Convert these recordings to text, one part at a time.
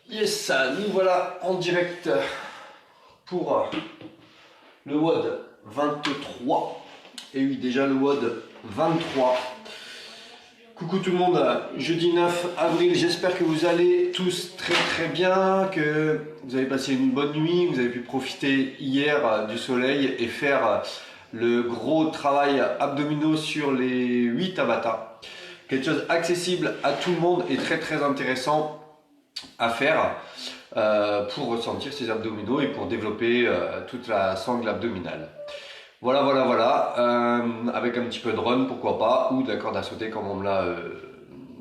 Yes, nous voilà en direct pour le WOD 23. Et oui, déjà le WOD 23. Coucou tout le monde, jeudi 9 avril, j'espère que vous allez tous très bien, que vous avez passé une bonne nuit, vous avez pu profiter hier du soleil et faire le gros travail abdominaux sur les 8 Tabata. Quelque chose accessible à tout le monde et très intéressant à faire pour ressentir ses abdominaux et pour développer toute la sangle abdominale. Voilà, avec un petit peu de run, pourquoi pas, ou de la corde à sauter comme on me l'a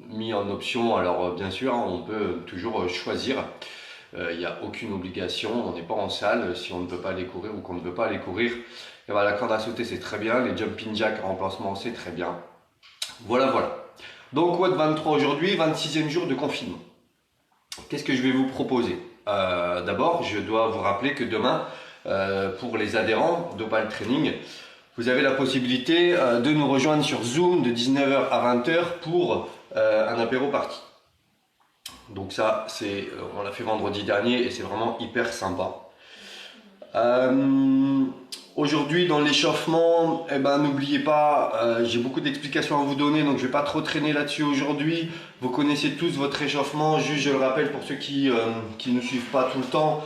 mis en option. Alors bien sûr, on peut toujours choisir, il n'y a aucune obligation, on n'est pas en salle, si on ne peut pas aller courir ou qu'on ne veut pas aller courir. Et voilà, la corde à sauter c'est très bien, les jumping jacks en remplacement c'est très bien. Voilà. Donc WOD 23 aujourd'hui, 26e jour de confinement. Qu'est-ce que je vais vous proposer? D'abord, je dois vous rappeler que demain, pour les adhérents d'Opal Training, vous avez la possibilité de nous rejoindre sur Zoom de 19h à 20h pour un apéro party. Donc ça, on l'a fait vendredi dernier et c'est vraiment hyper sympa. Aujourd'hui dans l'échauffement, n'oubliez pas, j'ai beaucoup d'explications à vous donner, donc je ne vais pas trop traîner là-dessus aujourd'hui. Vous connaissez tous votre échauffement, juste je le rappelle pour ceux qui ne suivent pas tout le temps.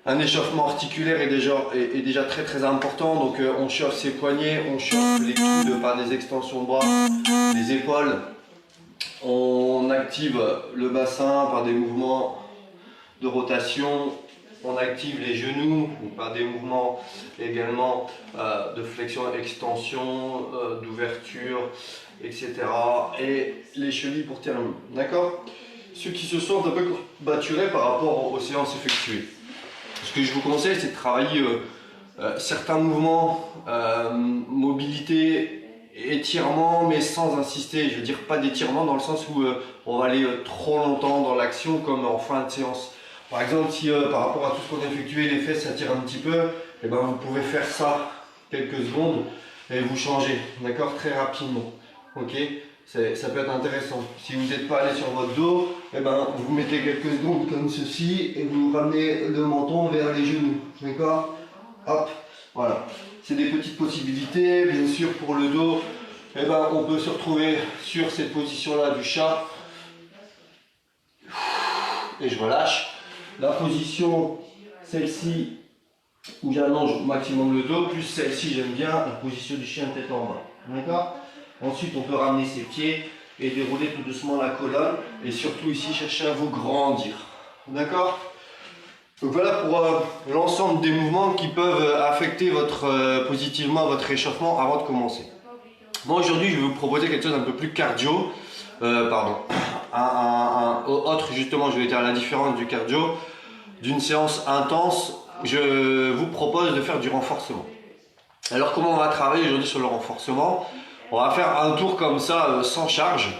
Un échauffement articulaire est déjà très important, donc on chauffe ses poignets, on chauffe les coudes par des extensions de bras, les épaules. On active le bassin par des mouvements de rotation. On active les genoux par des mouvements également de flexion, extension, d'ouverture, etc. Et les chevilles pour terminer. D'accord? Ceux qui se sentent un peu courbaturés par rapport aux séances effectuées. Ce que je vous conseille, c'est de travailler certains mouvements, mobilité, étirement, mais sans insister. Je veux dire pas d'étirement dans le sens où on va aller trop longtemps dans l'action comme en fin de séance. Par exemple, si par rapport à tout ce qu'on a effectué, les fesses s'attirent un petit peu, vous pouvez faire ça quelques secondes et vous changez, d'accord, très rapidement. Ok, ça peut être intéressant. Si vous n'êtes pas allé sur votre dos, vous mettez quelques secondes comme ceci et vous ramenez le menton vers les genoux, d'accord. Hop, voilà. C'est des petites possibilités. Bien sûr, pour le dos, on peut se retrouver sur cette position-là du chat et je relâche. La position, celle-ci, où j'allonge au maximum le dos, plus celle-ci, j'aime bien la position du chien tête en bas. D'accord? Ensuite, on peut ramener ses pieds et dérouler tout doucement la colonne. Et surtout ici, chercher à vous grandir. D'accord? Donc voilà pour l'ensemble des mouvements qui peuvent affecter positivement votre réchauffement avant de commencer. Moi, aujourd'hui, je vais vous proposer quelque chose d'un peu plus cardio. Autre justement, je vais dire la différence du cardio. D'une séance intense, je vous propose de faire du renforcement. Alors comment on va travailler aujourd'hui sur le renforcement? On va faire un tour comme ça sans charge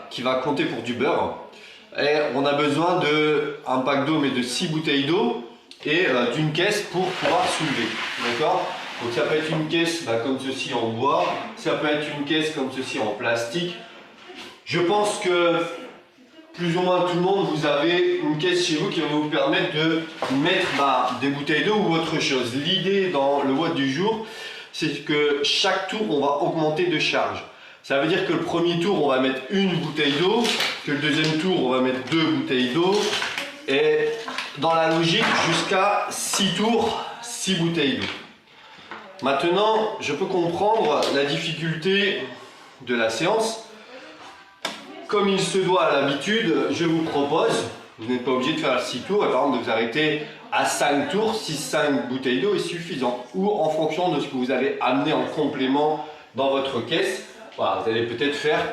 qui va compter pour du beurre. Et on a besoin d'un pack d'eau mais de 6 bouteilles d'eau et d'une caisse pour pouvoir soulever. D'accord? Donc ça peut être une caisse comme ceci en bois, ça peut être une caisse comme ceci en plastique. Je pense que plus ou moins tout le monde, vous avez une caisse chez vous qui va vous permettre de mettre des bouteilles d'eau ou autre chose. L'idée dans le WOD du jour, c'est que chaque tour, on va augmenter de charge. Ça veut dire que le premier tour, on va mettre une bouteille d'eau, que le deuxième tour, on va mettre 2 bouteilles d'eau. Et dans la logique, jusqu'à 6 tours, 6 bouteilles d'eau. Maintenant, je peux comprendre la difficulté de la séance. Comme il se doit à l'habitude, je vous propose, vous n'êtes pas obligé de faire 6 tours, et par exemple de vous arrêter à 5 tours, 6-5 bouteilles d'eau est suffisant. Ou en fonction de ce que vous avez amené en complément dans votre caisse, voilà, vous allez peut-être faire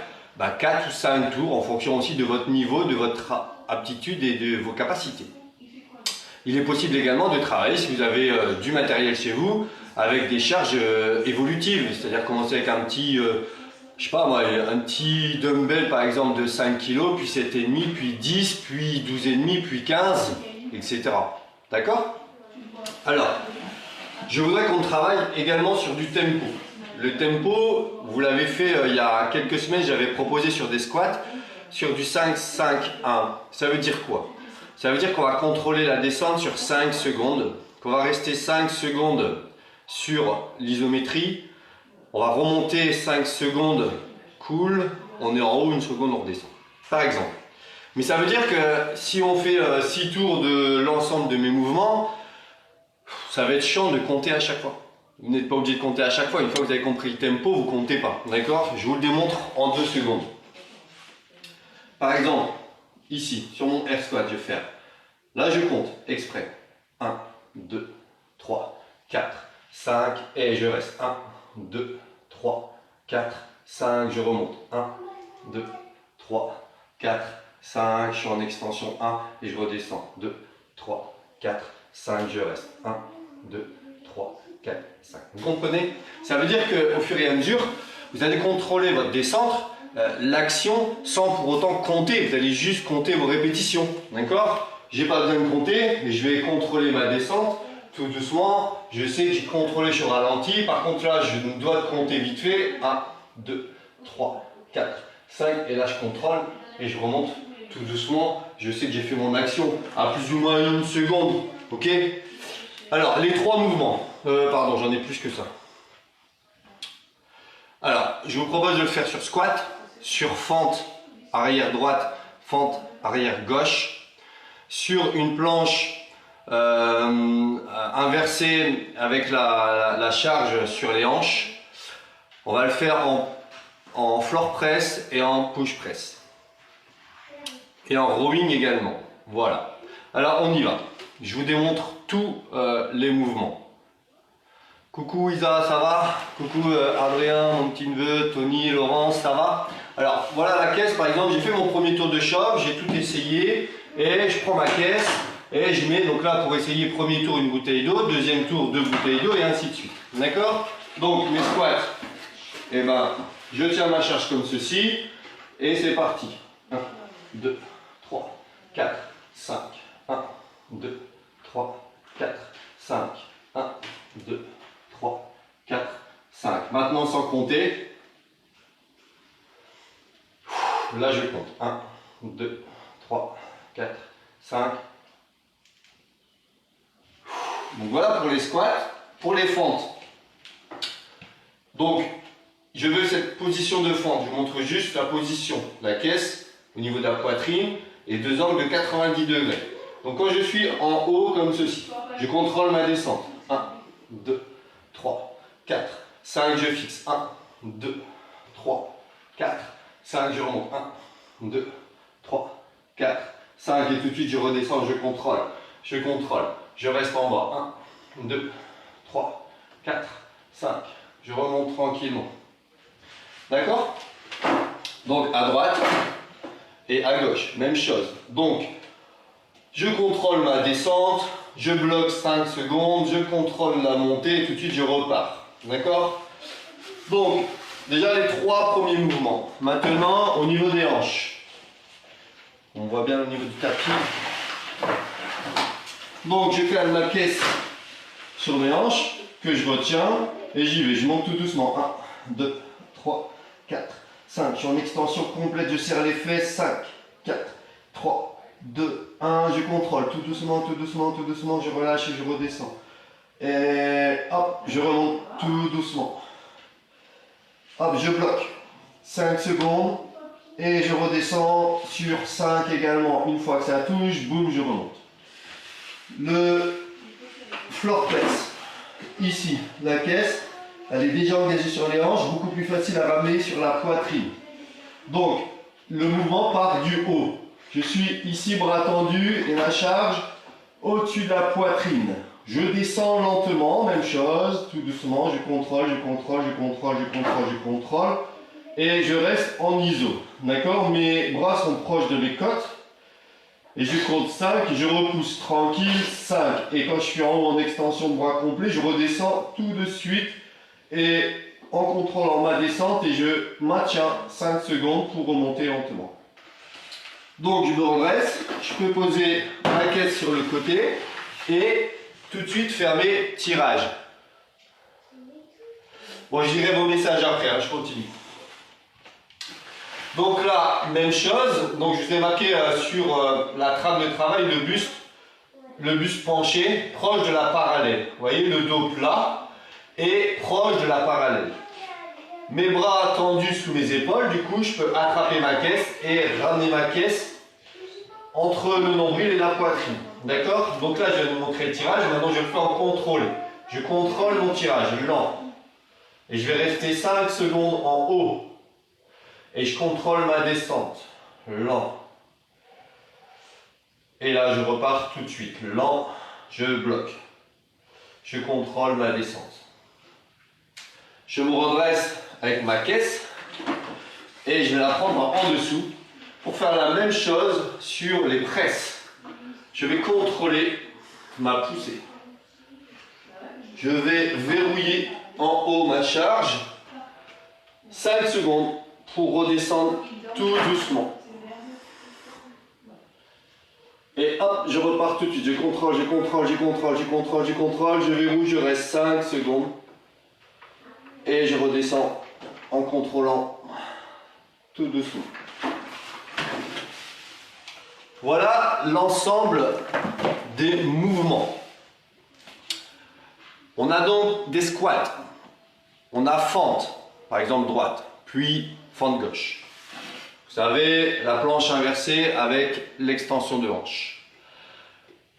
4 ou 5 tours en fonction aussi de votre niveau, de votre aptitude et de vos capacités. Il est possible également de travailler, si vous avez du matériel chez vous, avec des charges évolutives, c'est-à-dire commencer avec un petit... je sais pas moi, un petit dumbbell par exemple de 5 kg, puis 7,5, puis 10, puis 12,5, puis 15, etc. D'accord? Alors, je voudrais qu'on travaille également sur du tempo. Le tempo, vous l'avez fait il y a quelques semaines, j'avais proposé sur des squats, sur du 5-5-1. Ça veut dire quoi? Ça veut dire qu'on va contrôler la descente sur 5 secondes, qu'on va rester 5 secondes sur l'isométrie, on va remonter 5 secondes, cool, on est en haut, une seconde, on redescend. Par exemple. Mais ça veut dire que si on fait 6 tours de l'ensemble de mes mouvements, ça va être chiant de compter à chaque fois. Vous n'êtes pas obligé de compter à chaque fois. Une fois que vous avez compris le tempo, vous ne comptez pas. D'accord? Je vous le démontre en 2 secondes. Par exemple, ici, sur mon air squat, je vais faire. Là, je compte exprès. 1, 2, 3, 4, 5. Et je reste. 1, 2, 3, 4, 5. Je remonte. 1, 2, 3, 4, 5. Je suis en extension. 1. Et je redescends. 2, 3, 4, 5. Je reste. 1, 2, 3, 4, 5. Vous comprenez? Ça veut dire qu'au fur et à mesure, vous allez contrôler votre descente, l'action, sans pour autant compter. Vous allez juste compter vos répétitions. D'accord? J'ai pas besoin de compter, mais je vais contrôler ma descente tout doucement. Je sais que j'ai contrôlé sur ralenti. Par contre, là, je dois compter vite fait. 1, 2, 3, 4, 5. Et là, je contrôle et je remonte tout doucement. Je sais que j'ai fait mon action à plus ou moins 1 seconde. Ok? Alors, les 3 mouvements. Pardon, j'en ai plus que ça. Alors, je vous propose de le faire sur squat, sur fente arrière droite, fente arrière gauche, sur une planche inversée avec la charge sur les hanches. On va le faire en floor press et en push press. Et en rowing également. Voilà. Alors, on y va. Je vous démontre tous les mouvements. Coucou Isa, ça va? Coucou Adrien, mon petit neveu, Tony, Laurence, ça va? Alors voilà la caisse par exemple, j'ai fait mon premier tour de choc, j'ai tout essayé et je prends ma caisse et je mets donc là pour essayer premier tour une bouteille d'eau, deuxième tour 2 bouteilles d'eau et ainsi de suite. D'accord? Donc mes squats, et ben je tiens ma charge comme ceci et c'est parti. 1, 2, 3, 4, 5, 1, 2, 3, 4, 5, 1, 2, 3, 4, 5. Maintenant sans compter. Là je compte. 1, 2, 3, 4, 5. Donc voilà pour les squats. Pour les fentes. Donc je veux cette position de fente. Je vous montre juste la position. La caisse au niveau de la poitrine et 2 angles de 90 degrés. Donc quand je suis en haut comme ceci, je contrôle ma descente. 1, 2, 3, 4, 5, je fixe. 1, 2, 3, 4, 5, je remonte. 1, 2, 3, 4, 5, et tout de suite je redescends, je contrôle. Je contrôle. Je reste en bas. 1, 2, 3, 4, 5. Je remonte tranquillement. D'accord? Donc à droite et à gauche, même chose. Donc, je contrôle ma descente. Je bloque 5 secondes, je contrôle la montée et tout de suite je repars. D'accord? Donc, déjà les 3 premiers mouvements. Maintenant, au niveau des hanches. On voit bien au niveau du tapis. Donc, je calme la caisse sur mes hanches, que je retiens, et j'y vais. Je monte tout doucement. 1, 2, 3, 4, 5. Je suis en extension complète, je serre les fesses. 5, 4, 3, 2, 1, je contrôle, tout doucement, tout doucement, tout doucement, je relâche et je redescends. Et hop, je remonte tout doucement. Hop, je bloque 5 secondes et je redescends sur 5 également. Une fois que ça touche, boum, je remonte. Le floor press, ici, la caisse, elle est déjà engagée sur les hanches, beaucoup plus facile à ramener sur la poitrine. Donc, le mouvement part du haut. Je suis ici bras tendu et la charge au-dessus de la poitrine. Je descends lentement, même chose, tout doucement, je contrôle, je contrôle, je contrôle, je contrôle, je contrôle. Et je reste en iso. D'accord? Mes bras sont proches de mes côtes. Et je compte 5, je repousse tranquille, 5. Et quand je suis en haut en extension de bras complet, je redescends tout de suite. Et en contrôlant ma descente, et je maintiens 5 secondes pour remonter lentement. Donc je me redresse, je peux poser ma caisse sur le côté et tout de suite faire mes tirages. Bon, je dirai vos messages après, hein, je continue. Donc là, même chose. Donc je vous ai marqué sur la trame de travail le buste penché, proche de la parallèle. Vous voyez, le dos plat et proche de la parallèle. Mes bras tendus sous mes épaules, du coup, je peux attraper ma caisse et ramener ma caisse entre le nombril et la poitrine. D'accord? Donc là, je viens de vous montrer le tirage. Maintenant, je le fais en contrôlé. Je contrôle mon tirage, lent. Et je vais rester 5 secondes en haut. Et je contrôle ma descente, lent. Et là, je repars tout de suite, lent, je bloque. Je contrôle ma descente. Je me redresse avec ma caisse et je vais la prendre en dessous pour faire la même chose sur les presses. Je vais contrôler ma poussée. Je vais verrouiller en haut ma charge. 5 secondes pour redescendre tout doucement. Et hop, je repars tout de suite. Je contrôle, je contrôle, je contrôle, je contrôle, je contrôle. Je verrouille, je reste 5 secondes. Et je redescends en contrôlant tout doucement. Voilà l'ensemble des mouvements. On a donc des squats. On a fente, par exemple droite, puis fente gauche. Vous savez, la planche inversée avec l'extension de hanche.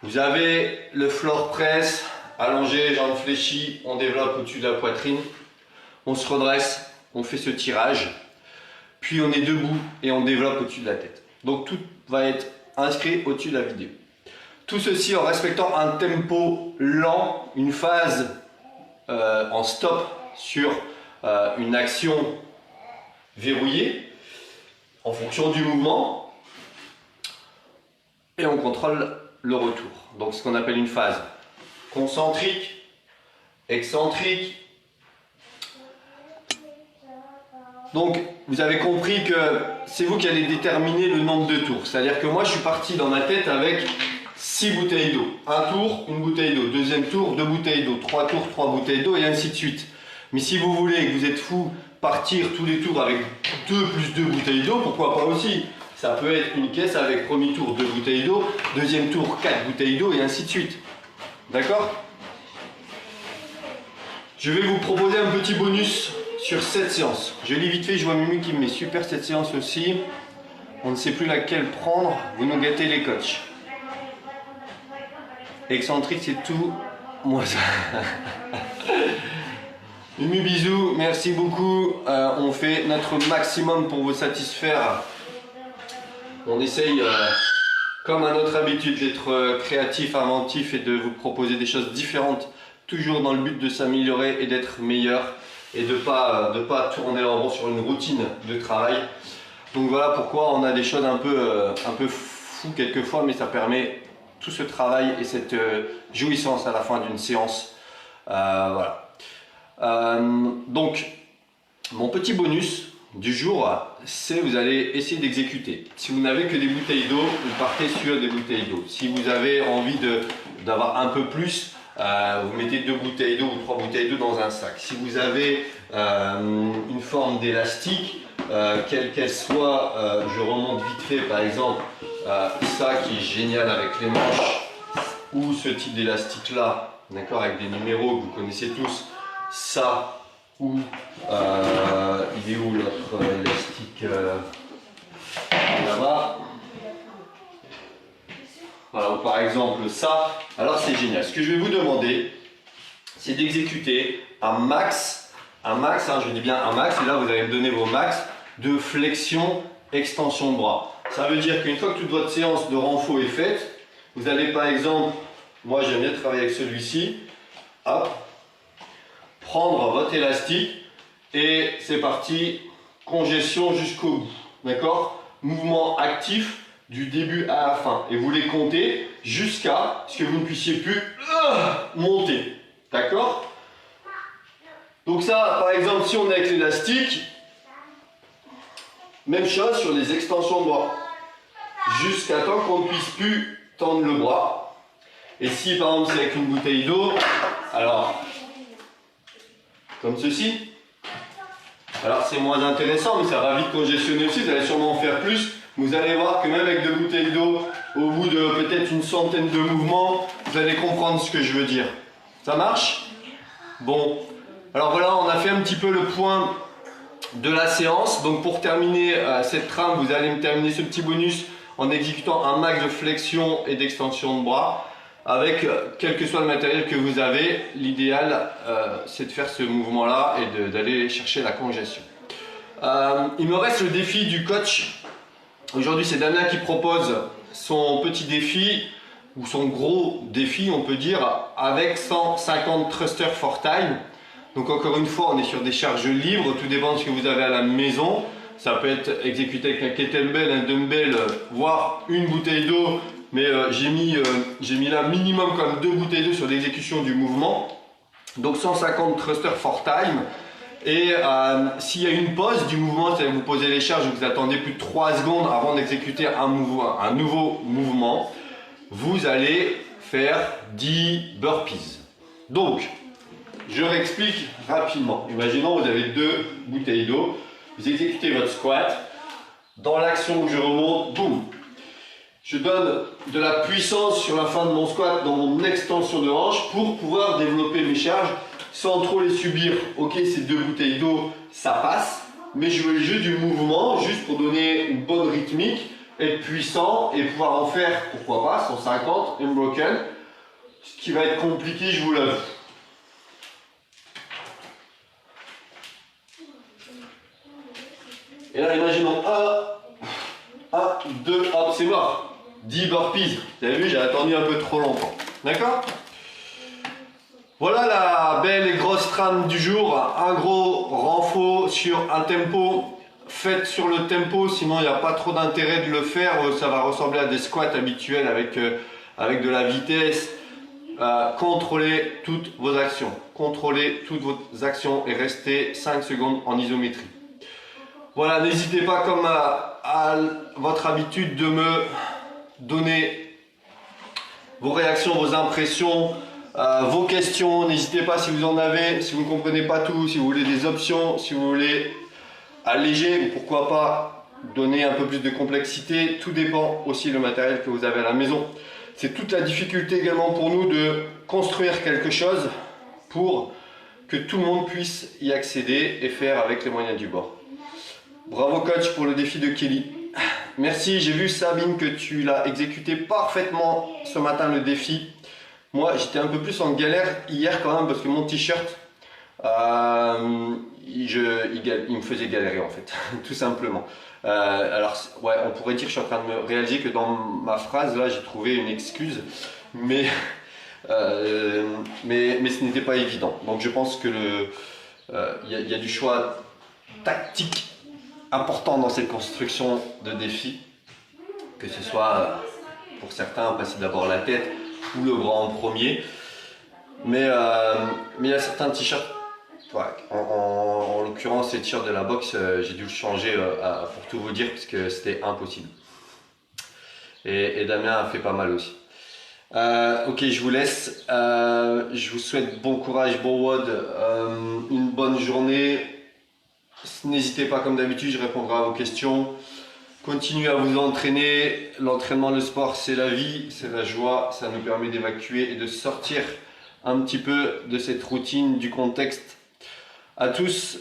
Vous avez le floor press, allongé, jambes fléchies, on développe au-dessus de la poitrine. On se redresse, on fait ce tirage, puis on est debout et on développe au-dessus de la tête. Donc tout va être inscrit au-dessus de la vidéo. Tout ceci en respectant un tempo lent, une phase en stop sur une action verrouillée en fonction du mouvement et on contrôle le retour. Donc ce qu'on appelle une phase concentrique, excentrique. Donc vous avez compris que c'est vous qui allez déterminer le nombre de tours. C'est-à-dire que moi je suis parti dans ma tête avec 6 bouteilles d'eau. Un tour, une bouteille d'eau. Deuxième tour, 2 bouteilles d'eau. 3 tours, 3 bouteilles d'eau et ainsi de suite. Mais si vous voulez que vous êtes fou, partir tous les tours avec 2 plus 2 bouteilles d'eau, pourquoi pas aussi? Ça peut être une caisse avec premier tour 2 bouteilles d'eau, deuxième tour 4 bouteilles d'eau et ainsi de suite. D'accord? Je vais vous proposer un petit bonus sur cette séance. Je lis vite fait, je vois Mimi qui me met super cette séance aussi. On ne sait plus laquelle prendre, vous nous gâtez les coachs. Excentrique, c'est tout. Moi ça. Mimi, bisous, merci beaucoup. On fait notre maximum pour vous satisfaire. On essaye, comme à notre habitude, d'être créatif, inventif et de vous proposer des choses différentes, toujours dans le but de s'améliorer et d'être meilleur et de pas tourner en rond sur une routine de travail. Donc voilà pourquoi on a des choses un peu fous quelquefois, mais ça permet tout ce travail et cette jouissance à la fin d'une séance. Voilà. Donc, mon petit bonus du jour, c'est vous allez essayer d'exécuter. Si vous n'avez que des bouteilles d'eau, vous partez sur des bouteilles d'eau. Si vous avez envie d'avoir un peu plus, vous mettez 2 bouteilles d'eau ou 3 bouteilles d'eau dans un sac. Si vous avez une forme d'élastique, quelle qu'elle soit, je remonte vite fait par exemple ça qui est génial avec les manches ou ce type d'élastique là, d'accord, avec des numéros que vous connaissez tous, ça ou il est où l'autre élastique là-bas, voilà, ou par exemple ça. Alors c'est génial. Ce que je vais vous demander, c'est d'exécuter un max, hein, je dis bien un max, et là vous allez me donner vos max de flexion, extension de bras. Ça veut dire qu'une fois que toute votre séance de renfort est faite, vous allez par exemple, moi j'aime bien travailler avec celui-ci, hop, prendre votre élastique et c'est parti, congestion jusqu'au bout, d'accord? Mouvement actif du début à la fin et vous les comptez jusqu'à ce que vous ne puissiez plus monter, d'accord? Donc ça, par exemple, si on est avec l'élastique, même chose sur les extensions de bras, jusqu'à temps qu'on ne puisse plus tendre le bras. Et si par exemple c'est avec une bouteille d'eau, alors comme ceci, Alors c'est moins intéressant, mais ça va vite congestionner aussi, vous allez sûrement en faire plus. Vous allez voir que même avec 2 bouteilles d'eau, au bout de peut-être une centaine de mouvements, vous allez comprendre ce que je veux dire. Ça marche? Bon, alors voilà, on a fait un petit peu le point de la séance. Donc pour terminer cette trame, vous allez me terminer ce petit bonus en exécutant un max de flexion et d'extension de bras avec quel que soit le matériel que vous avez. L'idéal c'est de faire ce mouvement là et d'aller chercher la congestion. Il me reste le défi du coach. Aujourd'hui c'est Damien qui propose son petit défi ou son gros défi on peut dire avec 150 thrusters for time. Donc encore une fois on est sur des charges libres, tout dépend de ce que vous avez à la maison. Ça peut être exécuté avec un kettlebell, un dumbbell, voire une bouteille d'eau. Mais j'ai mis là minimum comme 2 bouteilles d'eau sur l'exécution du mouvement. Donc 150 thrusters for time. Et s'il y a une pause du mouvement, c'est-à-dire que vous posez les charges, vous attendez plus de 3 secondes avant d'exécuter un nouveau mouvement, vous allez faire 10 burpees. Donc, je réexplique rapidement. Imaginons vous avez 2 bouteilles d'eau, vous exécutez votre squat. Dans l'action où je remonte, boum, je donne de la puissance sur la fin de mon squat dans mon extension de hanche pour pouvoir développer mes charges sans trop les subir. Ok, ces 2 bouteilles d'eau, ça passe, mais je veux le jeu du mouvement juste pour donner une bonne rythmique, être puissant et pouvoir en faire, pourquoi pas, 150 unbroken. Ce qui va être compliqué, je vous l'avoue. Et là, imaginons 1, 2, hop, c'est mort. 10 burpees. Vous avez vu, j'ai attendu un peu trop longtemps. D'accord? Voilà la belle et grosse trame du jour. Un gros renfort sur un tempo. Faites sur le tempo, sinon il n'y a pas trop d'intérêt de le faire. Ça va ressembler à des squats habituels avec de la vitesse. Contrôlez toutes vos actions. Contrôlez toutes vos actions et restez 5 secondes en isométrie. Voilà, n'hésitez pas comme à votre habitude de me donner vos réactions, vos impressions, vos questions. N'hésitez pas si vous en avez, si vous ne comprenez pas tout, si vous voulez des options, si vous voulez alléger ou pourquoi pas donner un peu plus de complexité. Tout dépend aussi du matériel que vous avez à la maison. C'est toute la difficulté également pour nous de construire quelque chose pour que tout le monde puisse y accéder et faire avec les moyens du bord. Bravo coach pour le défi de Kelly. Merci, j'ai vu Sabine que tu l'as exécuté parfaitement ce matin le défi. Moi j'étais un peu plus en galère hier quand même parce que mon t-shirt il me faisait galérer en fait, tout simplement. Alors ouais, on pourrait dire, je suis en train de me réaliser que dans ma phrase là j'ai trouvé une excuse, mais ce n'était pas évident. Donc je pense que y a du choix tactique important dans cette construction de défi, que ce soit pour certains passer d'abord la tête ou le bras en premier, mais il y a certains t-shirts, ouais, en l'occurrence ces t-shirts de la boxe, j'ai dû le changer pour tout vous dire parce que c'était impossible, et Damien a fait pas mal aussi. Ok, je vous laisse, je vous souhaite bon courage, bon WOD, une bonne journée. N'hésitez pas, comme d'habitude, je répondrai à vos questions. Continuez à vous entraîner. L'entraînement, le sport, c'est la vie, c'est la joie. Ça nous permet d'évacuer et de sortir un petit peu de cette routine, du contexte. À tous,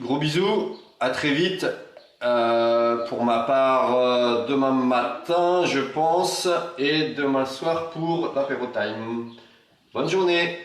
gros bisous, à très vite. Pour ma part, demain matin, je pense, et demain soir pour l'apéro time. Bonne journée!